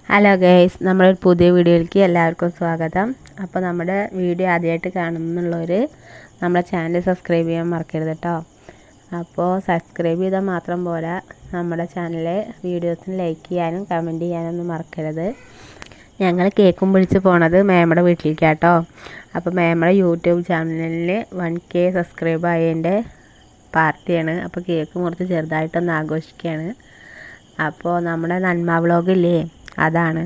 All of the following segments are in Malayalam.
ഹലോ ഗൈസ്, നമ്മളൊരു പുതിയ വീഡിയോയിലേക്ക് എല്ലാവർക്കും സ്വാഗതം. അപ്പോൾ നമ്മുടെ വീഡിയോ ആദ്യമായിട്ട് കാണുന്നുള്ളവർ നമ്മളെ ചാനൽ സബ്സ്ക്രൈബ് ചെയ്യാൻ മറക്കരുത് കേട്ടോ. അപ്പോൾ സബ്സ്ക്രൈബ് ചെയ്താൽ മാത്രം പോരാ, നമ്മുടെ ചാനലിലെ വീഡിയോസിന് ലൈക്ക് ചെയ്യാനും കമൻറ്റ് ചെയ്യാനൊന്നും മറക്കരുത്. ഞങ്ങൾ കേക്കും പിടിച്ച് പോണത് മേമ്മയുടെ വീട്ടിലേക്കാട്ടോ. അപ്പോൾ മേമ്മയുടെ യൂട്യൂബ് ചാനലിൽ 1K സബ്സ്ക്രൈബ് ആയതിൻ്റെ പാർട്ടിയാണ്. അപ്പോൾ കേക്ക് മുറിച്ച് ചെറുതായിട്ടൊന്ന് ആഘോഷിക്കുകയാണ്. അപ്പോൾ നമ്മുടെ നന്മ വ്ളോഗില്ലേ, അതാണ്.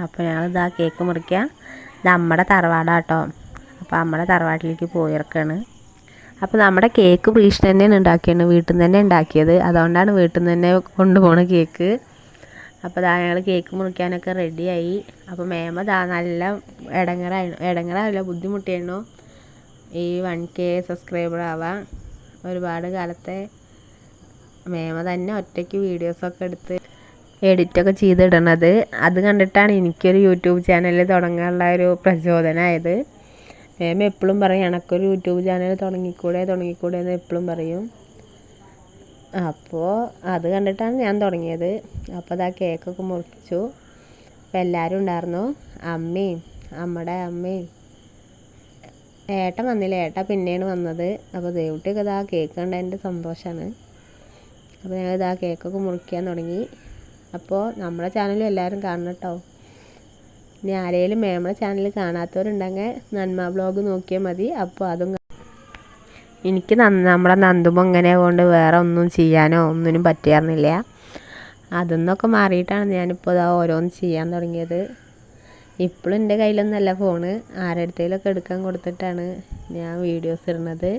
അപ്പോൾ ഞങ്ങളിതാ കേക്ക് മുറിക്കുക. ഇത് നമ്മുടെ തറവാടാട്ടോ. അപ്പോൾ നമ്മുടെ തറവാട്ടിലേക്ക് പോയിറക്കാണ്. അപ്പോൾ നമ്മുടെ കേക്ക് പ്രീഷ് തന്നെയാണ് ഉണ്ടാക്കിയത്, വീട്ടിൽ നിന്ന് തന്നെ ഉണ്ടാക്കിയത്. അതുകൊണ്ടാണ് വീട്ടിൽ നിന്ന് തന്നെ കൊണ്ടുപോകണ കേക്ക്. അപ്പോൾ ഇതാ ഞങ്ങൾ കേക്ക് മുറിക്കാനൊക്കെ റെഡിയായി. അപ്പോൾ മേമ നല്ല ഇടങ്ങറായില്ല, ബുദ്ധിമുട്ടിയായിരുന്നു ഈ 1K സബ്സ്ക്രൈബർ ആവാൻ. ഒരുപാട് കാലത്തെ മേമ തന്നെ ഒറ്റയ്ക്ക് വീഡിയോസൊക്കെ എടുത്ത് എഡിറ്റൊക്കെ ചെയ്തിടണത്. അത് കണ്ടിട്ടാണ് എനിക്കൊരു യൂട്യൂബ് ചാനൽ തുടങ്ങാനുള്ള ഒരു പ്രചോദനമായത്. മേമ എപ്പോഴും പറയും, എനക്കൊരു യൂട്യൂബ് ചാനൽ തുടങ്ങിക്കൂടെ എന്ന് എപ്പോഴും പറയും. അപ്പോൾ അത് കണ്ടിട്ടാണ് ഞാൻ തുടങ്ങിയത്. അപ്പോൾ അതാ കേക്കൊക്കെ മുറിച്ചു. അപ്പോൾ എല്ലാവരും ഉണ്ടായിരുന്നു. അമ്മയുടെ അമ്മയും ഏട്ടൻ വന്നില്ല, ഏട്ടൻ പിന്നെയാണ് വന്നത്. അപ്പോൾ ദേവുട്ടിയൊക്കെ ഇതാ കേക്ക് കണ്ടതിൻ്റെ സന്തോഷമാണ്. അപ്പോൾ ഞങ്ങൾ ഇതാ കേക്കൊക്കെ മുറിക്കാൻ തുടങ്ങി. അപ്പോൾ നമ്മുടെ ചാനലും എല്ലാവരും കാണണം കേട്ടോ. ഇനി ആരെങ്കിലും മേമ്മയുടെ ചാനൽ കാണാത്തവരുണ്ടെങ്കിൽ നന്മ വ്ളോഗ് നോക്കിയാൽ മതി. അപ്പോൾ അതും എനിക്ക് നമ്മുടെ നന്ദുമ്പോൾ ഇങ്ങനെ കൊണ്ട് വേറെ ഒന്നും ചെയ്യാനോ ഒന്നിനും പറ്റിയായിരുന്നില്ല. അതൊന്നൊക്കെ മാറിയിട്ടാണ് ഞാനിപ്പോൾ ഇതാ ഓരോന്ന് ചെയ്യാൻ തുടങ്ങിയത്. ഇപ്പോഴും എൻ്റെ കയ്യിലൊന്നുമല്ല ഫോണ്, ആരുടെയിലൊക്കെ എടുക്കാൻ കൊടുത്തിട്ടാണ് ഞാൻ വീഡിയോസ് ഇടുന്നത്.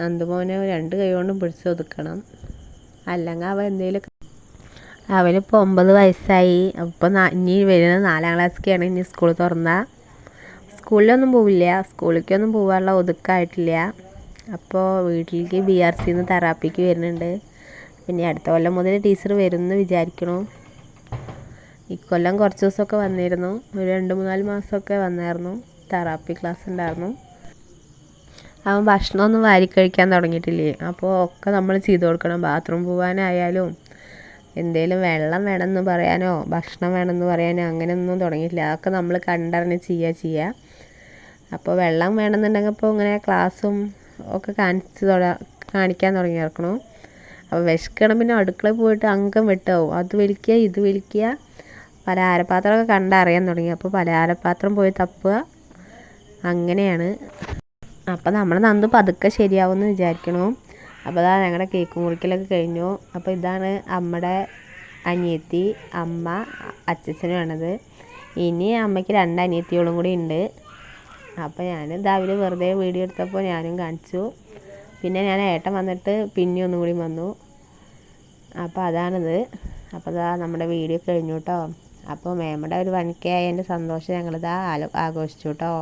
നന്ദുമോനെ 2 കൈ കൊണ്ടും പിടിച്ചൊതുക്കണം, അല്ലെങ്കിൽ അവനിപ്പോൾ 9 വയസ്സായി. അപ്പോൾ ഇനി വരുന്നത് 4ാം ക്ലാസ്സിലേക്കാണ്. ഇനി സ്കൂൾ തുറന്നാൽ സ്കൂളിലൊന്നും പോവില്ല, സ്കൂളിലേക്കൊന്നും പോകാനുള്ള ഒതുക്കമായിട്ടില്ല. അപ്പോൾ വീട്ടിലേക്ക് BRCന്ന് തെറാപ്പിക്ക് വരുന്നുണ്ട്. പിന്നെ അടുത്ത കൊല്ലം മുതൽ ടീച്ചർ വരുമെന്ന് വിചാരിക്കണു. ഇക്കൊല്ലം കുറച്ച് ദിവസമൊക്കെ വന്നിരുന്നു, ഒരു 2-3 മാസമൊക്കെ വന്നായിരുന്നു. തെറാപ്പി ക്ലാസ് ഉണ്ടായിരുന്നു. അവൻ ഭക്ഷണമൊന്നും വാരിക്കഴിക്കാൻ തുടങ്ങിയിട്ടില്ലേ, അപ്പോൾ ഒക്കെ നമ്മൾ ചെയ്ത് കൊടുക്കണം. ബാത്റൂം പോകാനായാലും എന്തെങ്കിലും വെള്ളം വേണമെന്ന് പറയാനോ ഭക്ഷണം വേണമെന്ന് പറയാനോ അങ്ങനെയൊന്നും തുടങ്ങിയിട്ടില്ല. അതൊക്കെ നമ്മൾ കണ്ടറിഞ്ഞ് ചെയ്യുക. അപ്പോൾ വെള്ളം വേണമെന്നുണ്ടെങ്കിൽ ഇപ്പോൾ ഇങ്ങനെ ക്ലാസ്സും ഒക്കെ കാണിക്കാൻ തുടങ്ങിയിരിക്കണു. അപ്പോൾ വിശക്കണം, പിന്നെ അടുക്കളയിൽ പോയിട്ട് അംഗം വെട്ടാവും, അത് വലിക്കുക ഇത് വലിക്കുക. പലഹാരപാത്രമൊക്കെ കണ്ടറിയാൻ തുടങ്ങി. അപ്പോൾ പലഹാരപാത്രം പോയി തപ്പുക, അങ്ങനെയാണ്. അപ്പോൾ നമ്മുടെ നന്ദു പതുക്കെ ശരിയാവുമെന്ന് വിചാരിക്കണു. അപ്പോൾ അതാ ഞങ്ങളുടെ കേക്ക് മുറിക്കലൊക്കെ കഴിഞ്ഞു. അപ്പോൾ ഇതാണ് അമ്മയുടെ അനിയത്തി, അമ്മ അച്ഛനുമാണത്. ഇനി അമ്മയ്ക്ക് 2 അനിയത്തികളും കൂടി ഉണ്ട്. അപ്പോൾ ഞാൻ രാവിലെ വെറുതെ വീഡിയോ എടുത്തപ്പോൾ ഞാനും കാണിച്ചു. പിന്നെ ഞാൻ ഏട്ടൻ വന്നിട്ട് പിന്നെ ഒന്നും കൂടി വന്നു. അപ്പോൾ അതാണിത്. അപ്പോൾ ഇതാ നമ്മുടെ വീഡിയോ കഴിഞ്ഞു കേട്ടോ. അപ്പോൾ മേമ്മയുടെ ഒരു 1K ആയതിൻ്റെ സന്തോഷം ഞങ്ങളിതാ ആഘോഷിച്ചു കേട്ടോ.